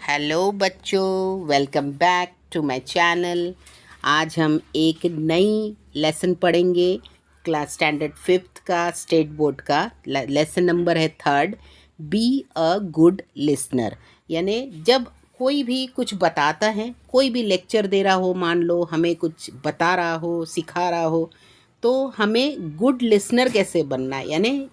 Hello बच्चों, welcome back to my channel. आज हम एक नई लेसन पढ़ेंगे क्लास स्टैंडर्ड 5th का स्टेट बोर्ड का। लेसन नंबर है 3rd। B a good listener. यानी जब कोई भी कुछ बताता है, कोई भी लेक्चर दे रहा हो, मान लो हमें कुछ बता रहा हो, सिखा रहा हो, तो हमें गुड लिसनर कैसे बनना है, यानी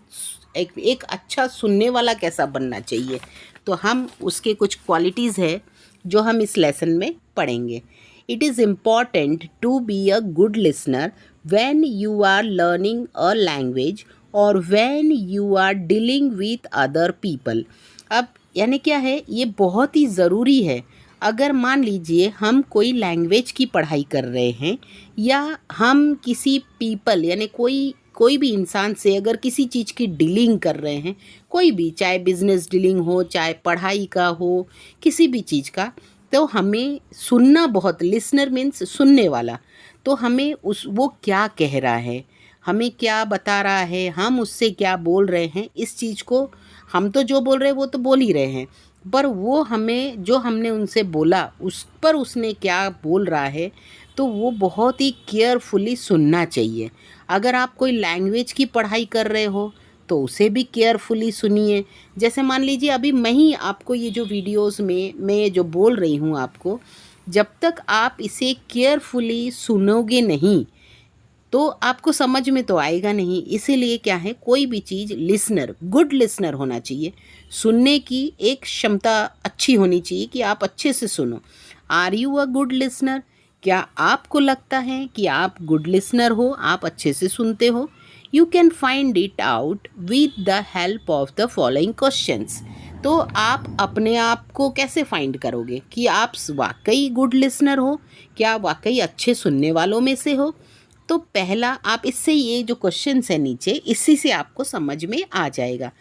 एक अच्छा सुनने वाला कैसा बनना चाहिए। तो हम उसके कुछ क्वालिटीज़ है जो हम इस लेसन में पढ़ेंगे। It is important to be a good listener when you are learning a language और when you are dealing with other people. अब यानी क्या है, ये बहुत ही ज़रूरी है। अगर मान लीजिए हम कोई लैंग्वेज की पढ़ाई कर रहे हैं या हम किसी पीपल यानी कोई भी इंसान से अगर किसी चीज़ की डीलिंग कर रहे हैं, कोई भी, चाहे बिजनेस डीलिंग हो, चाहे पढ़ाई का हो, किसी भी चीज़ का, तो हमें सुनना बहुत, लिसनर मीन्स सुनने वाला। तो हमें वो क्या कह रहा है, हमें क्या बता रहा है, हम उससे क्या बोल रहे हैं, इस चीज़ को हम तो जो बोल रहे हैं वो तो बोल ही रहे हैं, पर वो हमें जो हमने उनसे बोला उस पर उसने क्या बोल रहा है, तो वो बहुत ही केयरफुली सुनना चाहिए। अगर आप कोई लैंग्वेज की पढ़ाई कर रहे हो तो उसे भी केयरफुली सुनिए। जैसे मान लीजिए अभी मैं ही आपको ये जो वीडियोस में मैं जो बोल रही हूँ आपको, जब तक आप इसे केयरफुली सुनोगे नहीं तो आपको समझ में तो आएगा नहीं। इसीलिए क्या है, कोई भी चीज़ लिसनर, गुड लिसनर होना चाहिए। सुनने की एक क्षमता अच्छी होनी चाहिए कि आप अच्छे से सुनो। Are you a good listener? क्या आपको लगता है कि आप गुड लिसनर हो, आप अच्छे से सुनते हो? You can find it out with the help of the following questions. तो आप अपने आप को कैसे फाइंड करोगे कि आप वाकई गुड लिसनर हो, क्या वाकई अच्छे सुनने वालों में से हो? तो पहला, आप इससे ये जो क्वेश्चंस है नीचे, इसी से आपको समझ में आ जाएगा।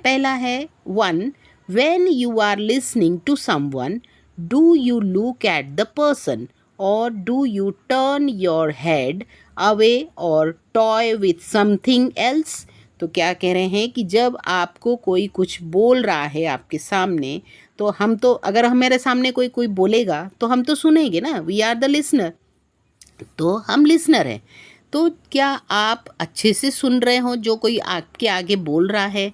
पहला है 1, when you are listening to someone, do you look at the person और do you turn your head away और टॉय विथ समथिंग एल्स। तो क्या कह रहे हैं कि जब आपको कोई कुछ बोल रहा है आपके सामने, तो हम तो, अगर हमारे सामने कोई कोई बोलेगा तो हम तो सुनेंगे ना, वी आर द लिसनर, तो हम लिसनर हैं। तो क्या आप अच्छे से सुन रहे हो जो कोई आपके आगे बोल रहा है?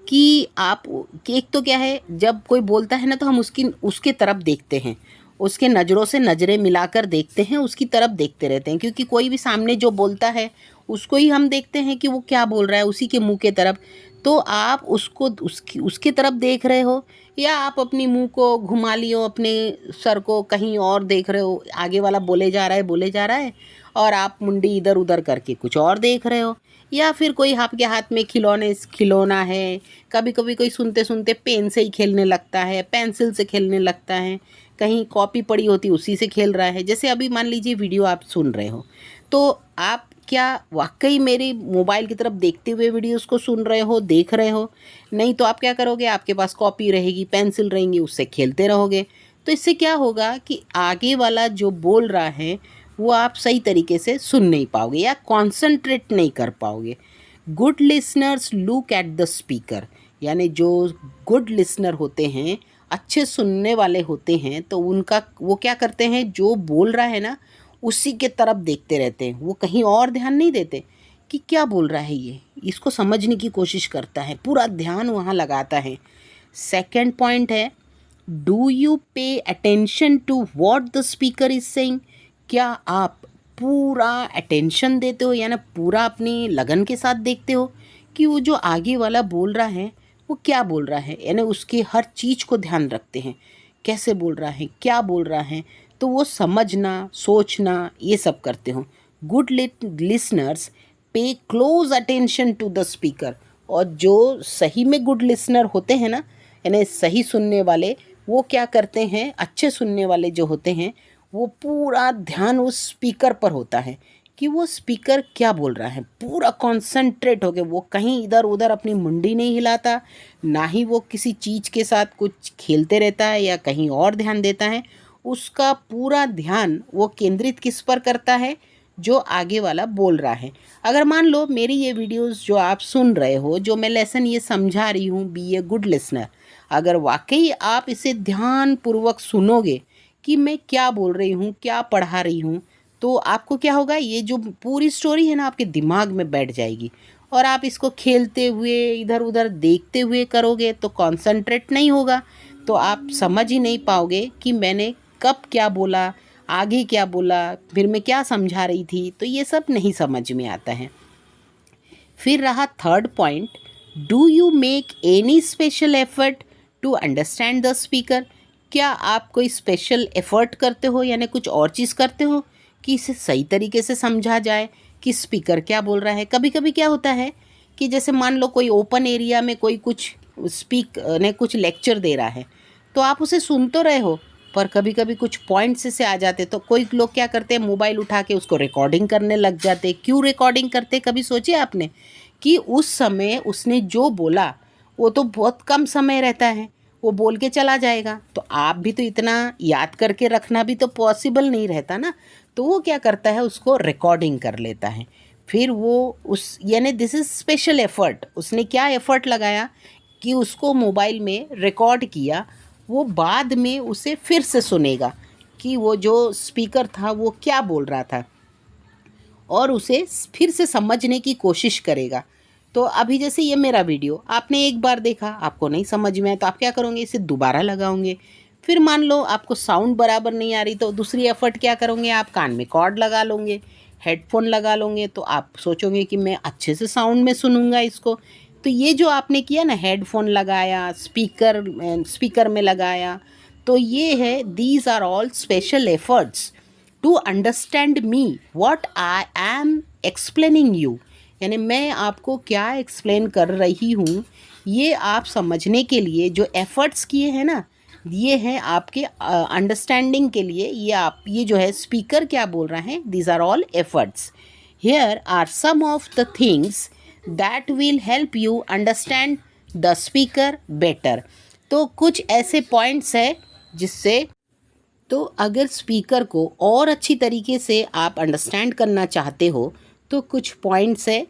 कि आप, कि एक तो क्या है, जब कोई बोलता है ना तो हम उसके तरफ देखते हैं, उसके नज़रों से नज़रें मिलाकर देखते हैं, उसकी तरफ देखते रहते हैं, क्योंकि कोई भी सामने जो बोलता है उसको ही हम देखते हैं कि वो क्या बोल रहा है, उसी के मुंह के तरफ। तो आप उसके तरफ देख रहे हो, या आप अपनी मुंह को घुमा लियो, अपने सर को कहीं और देख रहे हो, आगे वाला बोले जा रहा है और आप मुंडी इधर उधर करके कुछ और देख रहे हो। या फिर कोई आपके हाथ में खिलौना है, कभी कभी कोई सुनते सुनते पेन से ही खेलने लगता है, पेंसिल से खेलने लगता है, कहीं कॉपी पड़ी होती उसी से खेल रहा है। जैसे अभी मान लीजिए वीडियो आप सुन रहे हो, तो आप क्या वाकई मेरी मोबाइल की तरफ देखते हुए वीडियोस को सुन रहे हो, देख रहे हो? नहीं तो आप क्या करोगे, आपके पास कॉपी रहेगी, पेंसिल रहेंगी, उससे खेलते रहोगे। तो इससे क्या होगा कि आगे वाला जो बोल रहा है वो आप सही तरीके से सुन नहीं पाओगे या कॉन्सेंट्रेट नहीं कर पाओगे। Good listeners look at the speaker, यानी जो गुड लिसनर होते हैं, अच्छे सुनने वाले होते हैं, तो उनका वो क्या करते हैं, जो बोल रहा है ना उसी के तरफ देखते रहते हैं, वो कहीं और ध्यान नहीं देते कि क्या बोल रहा है ये, इसको समझने की कोशिश करता है, पूरा ध्यान वहाँ लगाता है। सेकंड पॉइंट है, do you pay attention to what the speaker is saying? क्या आप पूरा अटेंशन देते हो, यानी पूरा अपनी लगन के साथ देखते हो कि वो जो आगे वाला बोल रहा है वो क्या बोल रहा है, यानी उसकी हर चीज़ को ध्यान रखते हैं, कैसे बोल रहा है, क्या बोल रहा है, तो वो समझना, सोचना, ये सब करते हो। Good listeners pay close attention to the speaker. और जो सही में गुड लिसनर होते हैं ना, यानी सही सुनने वाले, वो क्या करते हैं, अच्छे सुनने वाले जो होते हैं, वो पूरा ध्यान उस स्पीकर पर होता है कि वो स्पीकर क्या बोल रहा है, पूरा कॉन्सेंट्रेट होके, वो कहीं इधर उधर अपनी मुंडी नहीं हिलाता, ना ही वो किसी चीज़ के साथ कुछ खेलते रहता है या कहीं और ध्यान देता है। उसका पूरा ध्यान वो केंद्रित किस पर करता है, जो आगे वाला बोल रहा है। अगर मान लो मेरी ये वीडियोस जो आप सुन रहे हो, जो मैं लेसन ये समझा रही हूँ, बी ए गुड लिसनर, अगर वाकई आप इसे ध्यानपूर्वक सुनोगे कि मैं क्या बोल रही हूँ, क्या पढ़ा रही हूँ, तो आपको क्या होगा, ये जो पूरी स्टोरी है ना आपके दिमाग में बैठ जाएगी। और आप इसको खेलते हुए इधर उधर देखते हुए करोगे तो कंसंट्रेट नहीं होगा, तो आप समझ ही नहीं पाओगे कि मैंने कब क्या बोला, आगे क्या बोला, फिर मैं क्या समझा रही थी, तो ये सब नहीं समझ में आता है। फिर रहा third point, do you make any special effort to understand the speaker. क्या आप कोई स्पेशल एफर्ट करते हो, यानी कुछ और चीज़ करते हो कि इसे सही तरीके से समझा जाए कि स्पीकर क्या बोल रहा है। कभी कभी क्या होता है कि जैसे मान लो कोई ओपन एरिया में कोई कुछ ने कुछ लेक्चर दे रहा है, तो आप उसे सुन तो रहे हो, पर कभी कभी कुछ पॉइंट्स से आ जाते, तो कोई लोग क्या करते हैं, मोबाइल उठा के उसको रिकॉर्डिंग करने लग जाते। क्यों रिकॉर्डिंग करते, कभी सोचे आपने कि उस समय उसने जो बोला वो तो बहुत कम समय रहता है, वो बोल के चला जाएगा, तो आप भी तो इतना याद करके रखना भी तो पॉसिबल नहीं रहता ना। तो वो क्या करता है, उसको रिकॉर्डिंग कर लेता है। फिर वो उस यानी दिस इज़ स्पेशल एफ़र्ट, उसने क्या एफ़र्ट लगाया कि उसको मोबाइल में रिकॉर्ड किया, वो बाद में उसे फिर से सुनेगा कि वो जो स्पीकर था वो क्या बोल रहा था, और उसे फिर से समझने की कोशिश करेगा। तो अभी जैसे ये मेरा वीडियो आपने एक बार देखा, आपको नहीं समझ में आया, तो आप क्या करोगे, इसे दोबारा लगाओगे। फिर मान लो आपको साउंड बराबर नहीं आ रही, तो दूसरी एफर्ट क्या करोगे, आप कान में कॉर्ड लगा लोगे, हेडफोन लगा लोगे, तो आप सोचोगे कि मैं अच्छे से साउंड में सुनूंगा इसको। तो ये जो आपने किया ना, हेडफोन लगाया, स्पीकर में लगाया, तो ये है, these are all special efforts to understand me what I am explaining you. यानी मैं आपको क्या एक्सप्लेन कर रही हूँ, ये आप समझने के लिए जो एफ़र्ट्स किए हैं ना, ये हैं आपके अंडरस्टैंडिंग के लिए। ये जो है स्पीकर क्या बोल रहा है, these are all efforts. Here are some of the things that will help you understand the speaker better. तो कुछ ऐसे पॉइंट्स है जिससे, तो अगर स्पीकर को और अच्छी तरीके से आप अंडरस्टैंड करना चाहते हो तो कुछ पॉइंट्स है,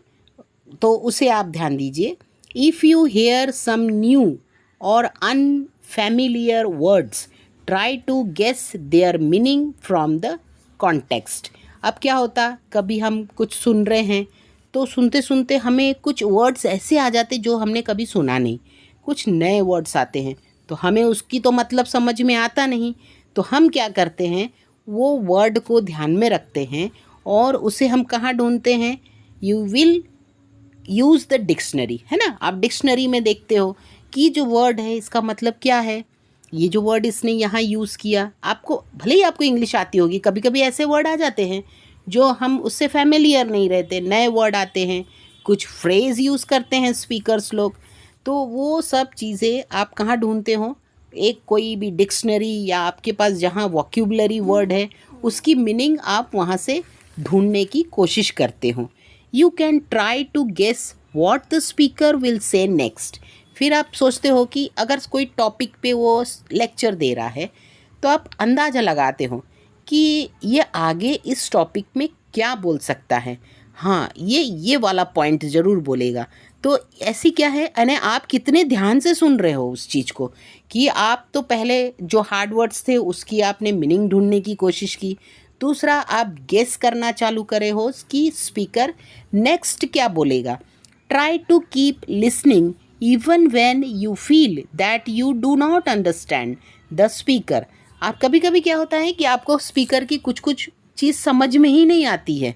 तो उसे आप ध्यान दीजिए। If you hear some new और unfamiliar words, try to guess their meaning from the context. अब क्या होता, कभी हम कुछ सुन रहे हैं तो सुनते सुनते हमें कुछ वर्ड्स ऐसे आ जाते जो हमने कभी सुना नहीं, कुछ नए वर्ड्स आते हैं, तो हमें उसकी तो मतलब समझ में आता नहीं। तो हम क्या करते हैं, वो वर्ड को ध्यान में रखते हैं और उसे हम कहाँ ढूंढते हैं, you will use the dictionary, है ना। आप डिक्शनरी में देखते हो कि जो वर्ड है इसका मतलब क्या है, ये जो वर्ड इसने यहाँ यूज़ किया, आपको भले ही आपको इंग्लिश आती होगी, कभी कभी ऐसे वर्ड आ जाते हैं जो हम उससे फैमिलियर नहीं रहते, नए वर्ड आते हैं, कुछ फ्रेज़ यूज़ करते हैं स्पीकर्स लोग, तो वो सब चीज़ें आप कहाँ ढूंढते हो, एक कोई भी डिक्शनरी या आपके पास जहाँ वोक्यूबलरी वर्ड है उसकी मीनिंग आप वहाँ से ढूंढने की कोशिश करते हो। You can try to guess what the speaker will say next. फिर आप सोचते हो कि अगर कोई टॉपिक पे वो लेक्चर दे रहा है तो आप अंदाज़ा लगाते हो कि ये आगे इस टॉपिक में क्या बोल सकता है, हाँ ये वाला पॉइंट ज़रूर बोलेगा। तो ऐसी क्या है, यानी आप कितने ध्यान से सुन रहे हो उस चीज़ को, कि आप तो पहले जो हार्ड वर्ड्स थे उसकी आपने मीनिंग ढूंढने की कोशिश की, दूसरा आप गेस करना चालू करे हो कि स्पीकर नेक्स्ट क्या बोलेगा। Try to keep listening even when you feel that you do not understand the speaker. आप कभी कभी क्या होता है कि आपको स्पीकर की कुछ कुछ चीज़ समझ में ही नहीं आती है,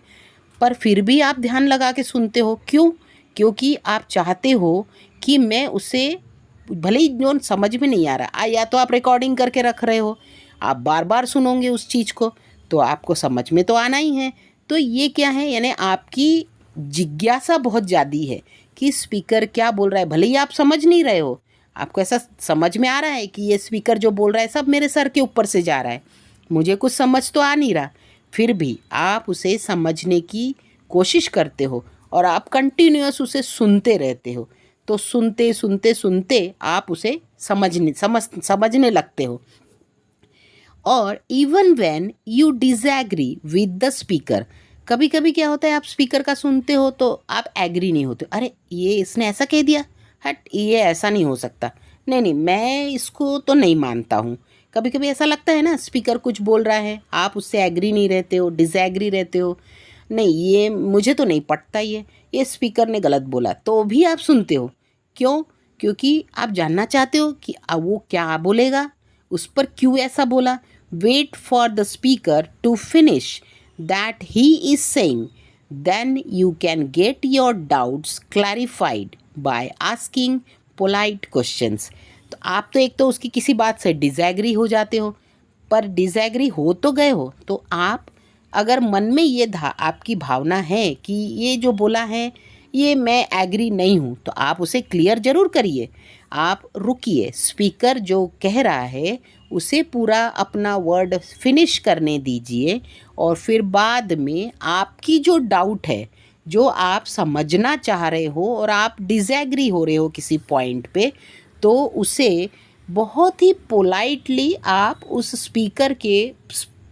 पर फिर भी आप ध्यान लगा के सुनते हो। क्यों? क्योंकि आप चाहते हो कि मैं उसे, भले ही जो समझ में नहीं आ रहा, या तो आप रिकॉर्डिंग करके रख रहे हो, आप बार बार सुनोगे उस चीज़ को तो आपको समझ में तो आना ही है। तो ये क्या है, यानी आपकी जिज्ञासा बहुत ज़्यादा है कि स्पीकर क्या बोल रहा है। भले ही आप समझ नहीं रहे हो, आपको ऐसा समझ में आ रहा है कि ये स्पीकर जो बोल रहा है सब मेरे सर के ऊपर से जा रहा है, मुझे कुछ समझ तो आ नहीं रहा, फिर भी आप उसे समझने की कोशिश करते हो और आप कंटिन्यूअस उसे सुनते रहते हो। तो सुनते सुनते सुनते आप उसे समझने लगते हो। और even when you disagree with the speaker, कभी कभी क्या होता है, आप स्पीकर का सुनते हो तो आप एग्री नहीं होते, अरे ये इसने ऐसा कह दिया, हट ये ऐसा नहीं हो सकता, नहीं नहीं, मैं इसको तो नहीं मानता हूँ। कभी कभी ऐसा लगता है ना, स्पीकर कुछ बोल रहा है, आप उससे एग्री नहीं रहते हो, डिसएग्री रहते हो, नहीं ये मुझे तो नहीं पटता, ये स्पीकर ने गलत बोला, तो भी आप सुनते हो। क्यों? क्योंकि आप जानना चाहते हो कि वो क्या बोलेगा, उस पर क्यों ऐसा बोला। Wait for the speaker to finish that he is saying, then you can get your doubts clarified by asking polite questions. तो आप तो एक तो उसकी किसी बात से डिसएग्री हो जाते हो, पर डिसएग्री हो तो गए हो, तो आप अगर मन में ये आपकी भावना है कि ये जो बोला है ये मैं एग्री नहीं हूँ, तो आप उसे क्लियर ज़रूर करिए। आप रुकिए, स्पीकर जो कह रहा है उसे पूरा अपना वर्ड फिनिश करने दीजिए, और फिर बाद में आपकी जो डाउट है, जो आप समझना चाह रहे हो और आप डिसएग्री हो रहे हो किसी पॉइंट पे, तो उसे बहुत ही पोलाइटली आप उस स्पीकर के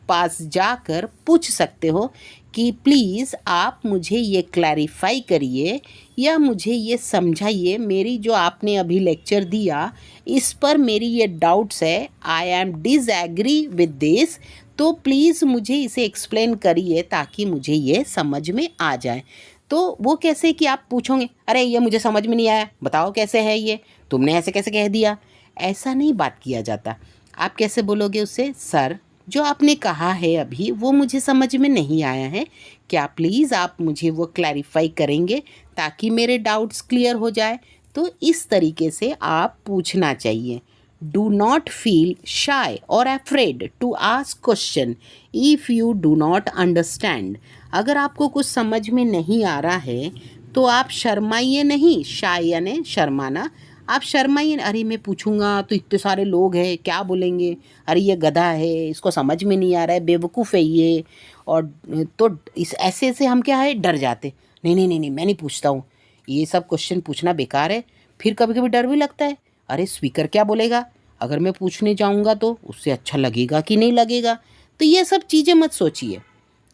पास जाकर पूछ सकते हो कि प्लीज़ आप मुझे ये क्लैरिफाई करिए या मुझे ये समझाइए, मेरी जो आपने अभी लेक्चर दिया इस पर मेरी ये डाउट्स है, I am disagree with this, तो प्लीज़ मुझे इसे एक्सप्लेन करिए ताकि मुझे ये समझ में आ जाए। तो वो कैसे कि आप पूछोगे, अरे ये मुझे समझ में नहीं आया, बताओ कैसे है ये, तुमने ऐसे कैसे कह दिया, ऐसा नहीं बात किया जाता। आप कैसे बोलोगे उससे, सर जो आपने कहा है अभी वो मुझे समझ में नहीं आया है, क्या प्लीज़ आप मुझे वो क्लैरिफाई करेंगे ताकि मेरे डाउट्स क्लियर हो जाए। तो इस तरीके से आप पूछना चाहिए। डू नॉट फील शाय और afraid to ask question if you do not understand. अगर आपको कुछ समझ में नहीं आ रहा है तो आप शर्माइए नहीं, शाय यानी शर्माना, आप शर्माइए, अरे मैं पूछूंगा तो इतने सारे लोग हैं क्या बोलेंगे, अरे ये गधा है, इसको समझ में नहीं आ रहा है, बेवकूफ़ है ये, और तो इस ऐसे से हम क्या है डर जाते, नहीं नहीं नहीं नहीं मैं नहीं पूछता हूँ, ये सब क्वेश्चन पूछना बेकार है। फिर कभी कभी डर भी लगता है, अरे स्पीकर क्या बोलेगा, अगर मैं पूछने जाऊँगा तो उससे अच्छा लगेगा कि नहीं लगेगा। तो ये सब चीज़ें मत सोचिए,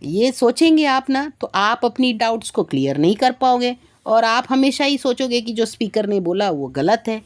ये सोचेंगे आप ना तो आप अपनी डाउट्स को क्लियर नहीं कर पाओगे, और आप हमेशा ही सोचोगे कि जो स्पीकर ने बोला वो गलत है।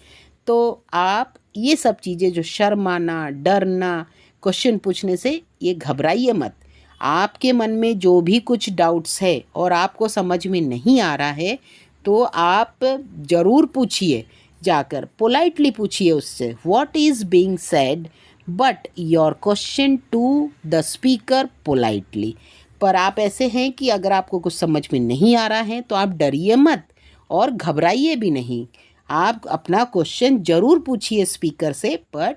तो आप ये सब चीज़ें जो शर्माना, डरना, क्वेश्चन पूछने से, ये घबराइए मत। आपके मन में जो भी कुछ डाउट्स है और आपको समझ में नहीं आ रहा है तो आप ज़रूर पूछिए, जाकर पोलाइटली पूछिए उससे, what is being said but your question to the speaker politely. पर आप ऐसे हैं कि अगर आपको कुछ समझ में नहीं आ रहा है तो आप डरिए मत और घबराइए भी नहीं, आप अपना क्वेश्चन ज़रूर पूछिए स्पीकर से, बट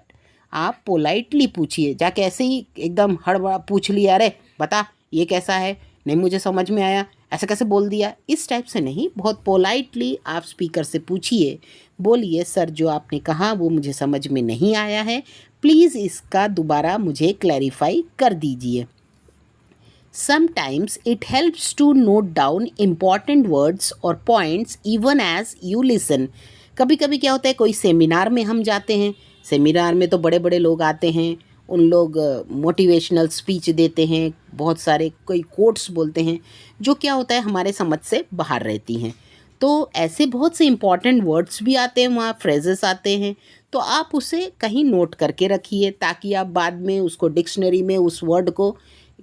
आप पोलाइटली पूछिए। जाके ऐसे ही एकदम हड़बड़ा पूछ लिया, अरे बता ये कैसा है, नहीं मुझे समझ में आया, ऐसा कैसे बोल दिया, इस टाइप से नहीं, बहुत पोलाइटली आप स्पीकर से पूछिए, बोलिए सर जो आपने कहा वो मुझे समझ में नहीं आया है, प्लीज़ इसका दोबारा मुझे क्लैरिफाई कर दीजिए। Sometimes it helps to note down important words or points even as you listen. कभी कभी क्या होता है, कोई सेमिनार में हम जाते हैं, सेमिनार में तो बड़े बड़े लोग आते हैं, उन लोग मोटिवेशनल स्पीच देते हैं, बहुत सारे कोई कोट्स बोलते हैं जो क्या होता है हमारे समझ से बाहर रहती हैं। तो ऐसे बहुत से इम्पॉर्टेंट वर्ड्स भी आते हैं वहाँ, फ्रेजेस आते हैं, तो आप उसे कहीं नोट करके रखिए ताकि आप बाद में उसको डिक्शनरी में उस वर्ड को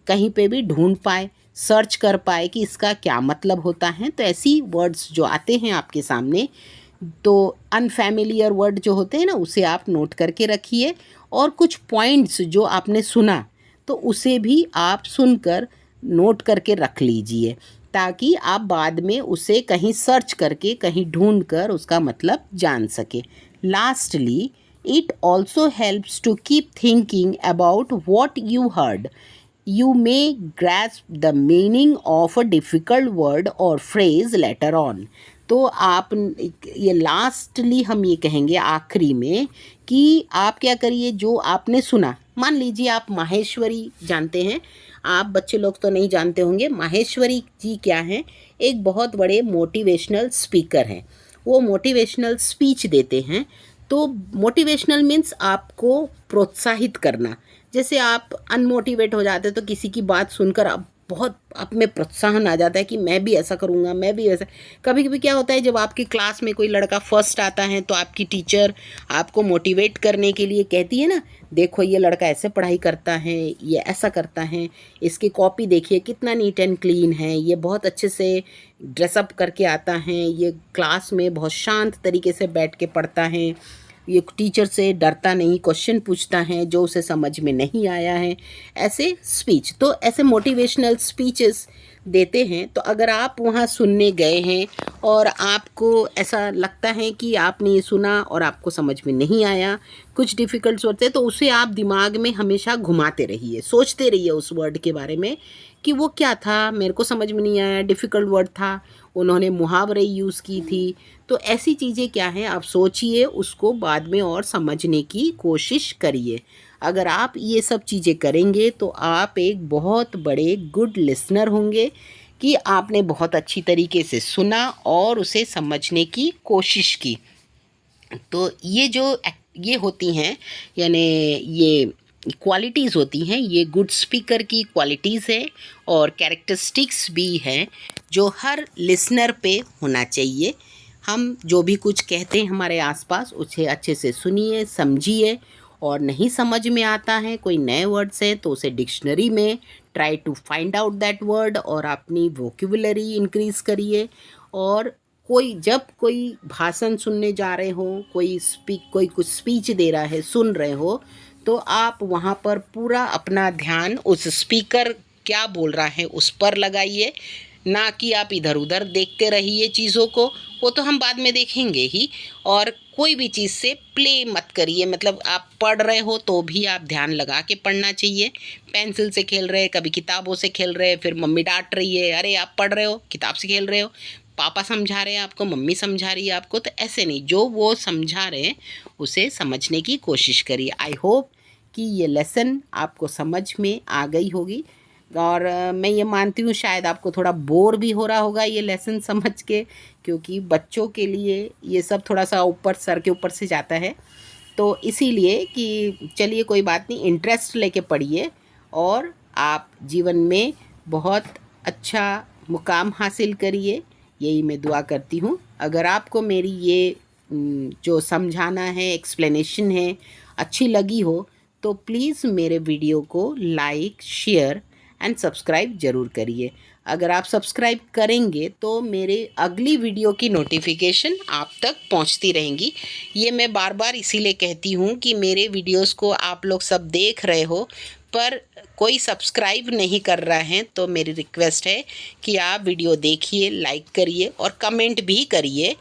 कहीं पे भी ढूंढ पाए, सर्च कर पाए कि इसका क्या मतलब होता है। तो ऐसी वर्ड्स जो आते हैं आपके सामने, तो अनफैमिलियर वर्ड जो होते हैं ना, उसे आप नोट करके रखिए, और कुछ पॉइंट्स जो आपने सुना तो उसे भी आप सुनकर नोट करके रख लीजिए ताकि आप बाद में उसे कहीं सर्च करके, कहीं ढूंढ कर उसका मतलब जान सके। Lastly, it also helps to keep thinking about what you heard. You may grasp the meaning of a difficult word or phrase later on. तो आप ये लास्टली हम ये कहेंगे आखिरी में कि आप क्या करिए, जो आपने सुना, मान लीजिए आप माहेश्वरी जानते हैं, आप बच्चे लोग तो नहीं जानते होंगे, माहेश्वरी जी क्या हैं, एक बहुत बड़े मोटिवेशनल स्पीकर हैं। वो मोटिवेशनल स्पीच देते हैं। तो मोटिवेशनल मीन्स आपको प्रोत्साहित करना। जैसे आप अनमोटिवेट हो जाते तो किसी की बात सुनकर अब बहुत आप में प्रोत्साहन आ जाता है कि मैं भी ऐसा करूँगा, मैं भी ऐसा। कभी कभी क्या होता है, जब आपकी क्लास में कोई लड़का फर्स्ट आता है तो आपकी टीचर आपको मोटिवेट करने के लिए कहती है ना, देखो ये लड़का ऐसे पढ़ाई करता है, ये ऐसा करता है, इसकी कॉपी देखिए कितना नीट एंड क्लीन है, ये बहुत अच्छे से ड्रेसअप करके आता है, ये क्लास में बहुत शांत तरीके से बैठ के पढ़ता है, ये टीचर से डरता नहीं, क्वेश्चन पूछता है जो उसे समझ में नहीं आया है। ऐसे स्पीच, तो ऐसे मोटिवेशनल स्पीचेस देते हैं। तो अगर आप वहाँ सुनने गए हैं और आपको ऐसा लगता है कि आपने ये सुना और आपको समझ में नहीं आया, कुछ डिफ़िकल्ट वर्ड थे, तो उसे आप दिमाग में हमेशा घुमाते रहिए, सोचते रहिए उस वर्ड के बारे में कि वो क्या था, मेरे को समझ में नहीं आया, डिफ़िकल्ट वर्ड था, उन्होंने मुहावरे यूज़ की थी। तो ऐसी चीज़ें क्या हैं, आप सोचिए, उसको बाद में और समझने की कोशिश करिए। अगर आप ये सब चीज़ें करेंगे तो आप एक बहुत बड़े गुड लिसनर होंगे कि आपने बहुत अच्छी तरीके से सुना और उसे समझने की कोशिश की। तो ये होती हैं, यानी ये क्वालिटीज़ होती हैं, ये गुड स्पीकर की क्वालिटीज़ है और कैरेक्टरिस्टिक्स भी हैं जो हर लिसनर पे होना चाहिए। हम जो भी कुछ कहते हैं हमारे आसपास, उसे अच्छे से सुनिए, समझिए, और नहीं समझ में आता है कोई नए वर्ड्स हैं तो उसे डिक्शनरी में try to find out that word और अपनी वोकेबुलरी इंक्रीज़ करिए। और जब कोई भाषण सुनने जा रहे हो, कोई कुछ स्पीच दे रहा है, सुन रहे हो, तो आप वहाँ पर पूरा अपना ध्यान उस स्पीकर क्या बोल रहा है उस पर लगाइए, ना कि आप इधर उधर देखते रहिए चीज़ों को, वो तो हम बाद में देखेंगे ही। और कोई भी चीज़ से प्ले मत करिए, मतलब आप पढ़ रहे हो तो भी आप ध्यान लगा के पढ़ना चाहिए। पेंसिल से खेल रहे, कभी किताबों से खेल रहे, फिर मम्मी डांट रही है, अरे आप पढ़ रहे हो, किताब से खेल रहे हो, पापा समझा रहे हैं आपको, मम्मी समझा रही है आपको, तो ऐसे नहीं, जो वो समझा रहे हैं उसे समझने की कोशिश करिए। आई होप कि ये लेसन आपको समझ में आ गई होगी, और मैं ये मानती हूँ शायद आपको थोड़ा बोर भी हो रहा होगा ये लेसन समझ के, क्योंकि बच्चों के लिए ये सब थोड़ा सा ऊपर, सर के ऊपर से जाता है। तो इसीलिए कि चलिए कोई बात नहीं, इंटरेस्ट लेके पढ़िए और आप जीवन में बहुत अच्छा मुकाम हासिल करिए, यही मैं दुआ करती हूँ। अगर आपको मेरी ये जो समझाना है, एक्सप्लेनेशन है, अच्छी लगी हो तो प्लीज़ मेरे वीडियो को लाइक, शेयर एंड सब्सक्राइब ज़रूर करिए। अगर आप सब्सक्राइब करेंगे तो मेरे अगली वीडियो की नोटिफिकेशन आप तक पहुंचती रहेंगी। ये मैं बार बार इसीलिए कहती हूँ कि मेरे वीडियोस को आप लोग सब देख रहे हो पर कोई सब्सक्राइब नहीं कर रहा है, तो मेरी रिक्वेस्ट है कि आप वीडियो देखिए, लाइक करिए और कमेंट भी करिए,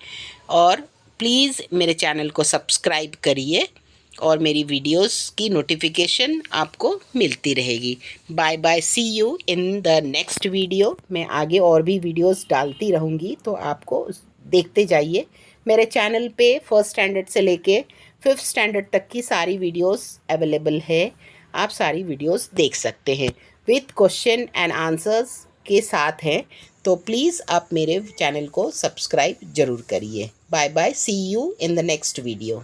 और प्लीज़ मेरे चैनल को सब्सक्राइब करिए और मेरी वीडियोस की नोटिफिकेशन आपको मिलती रहेगी। Bye bye, see you in the next video. मैं आगे और भी वीडियोस डालती रहूँगी, तो आपको देखते जाइए। मेरे चैनल पे फर्स्ट स्टैंडर्ड से लेके 5th स्टैंडर्ड तक की सारी वीडियोस अवेलेबल है, आप सारी वीडियोस देख सकते हैं, विथ क्वेश्चन एंड आंसर्स के साथ हैं। तो प्लीज़ आप मेरे चैनल को सब्सक्राइब ज़रूर करिए। Bye bye, see you in the next video.